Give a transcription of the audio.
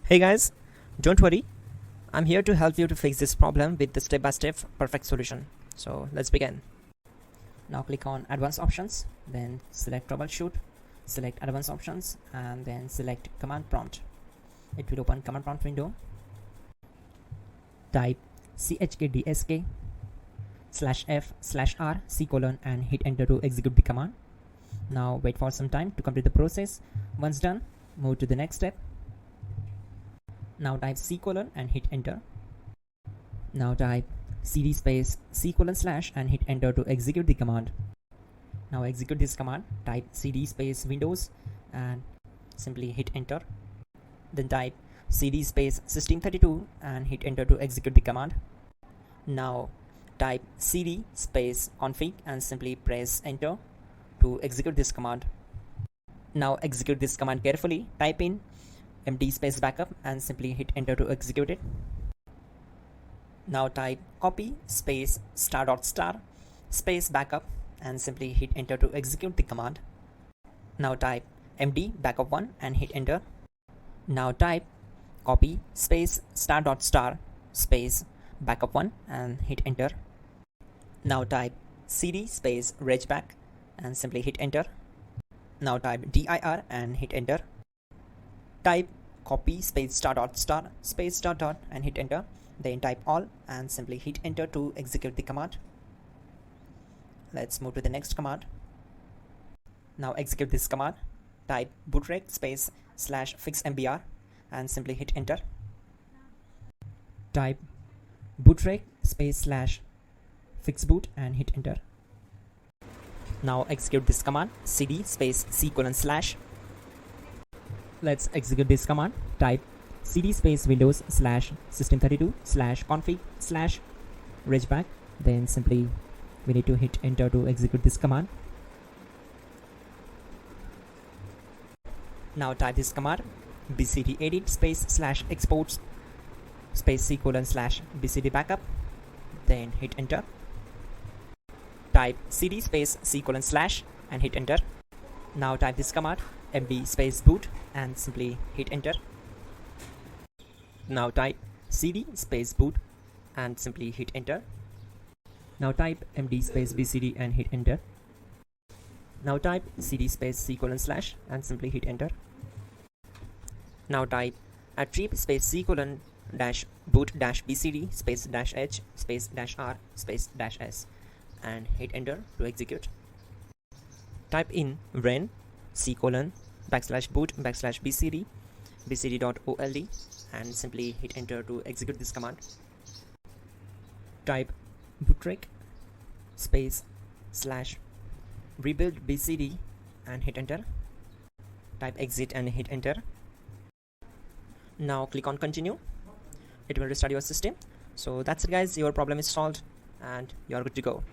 Hey guys, don't worry, I'm here to help you to fix this problem with the step-by-step perfect solution. So let's begin. Now click on Advanced Options, then select Troubleshoot, select Advanced Options, and then select Command Prompt. It will open Command Prompt window. Type chkdsk/f/r c:, and hit enter to execute the command. Now wait for some time to complete the process. Once done, move to the next step. Now type c:, and hit enter. Now type cd space c:/ and hit enter to execute the command. Now execute this command. Type cd space Windows and simply hit enter. Then type cd space system32 and hit enter to execute the command. Now type cd space config and simply press enter to execute this command. Now execute this command carefully. Type in md space backup and simply hit enter to execute it. Now type copy space ** space backup and simply hit enter to execute the command. Now type md backup1 and hit enter. Now type copy space ** space backup1 and hit enter. Now type cd space regback and simply hit enter. Now type dir and hit enter. Type copy space ** space ... and hit enter. Then type all and simply hit enter to execute the command. Let's move to the next command. Now execute this command. Type bootrec space /fixmbr and simply hit enter. Type bootrec space /fixboot and hit enter. Now execute this command cd space c:/. Let's execute this command. Type cd space Windows /system32/config/regback. Then simply we need to hit enter to execute this command. Now type this command bcd edit space /exports space c:/ bcd backup. Then hit enter. Type cd space c:/ and hit enter. Now type this command md space boot and simply hit enter. Now type cd space boot and simply hit enter. Now type md space bcd and hit enter. Now type cd space c:/ and simply hit enter. Now type attrib space c:/ boot -bcd space -h space -r space -s and hit enter to execute. Type in ren c:/boot /bcd bcd.old and simply hit enter to execute this command. Type bootrec space /rebuild bcd and hit enter. Type exit and hit enter. Now click on continue. It will restart your system. So that's it guys, your problem is solved and you're good to go.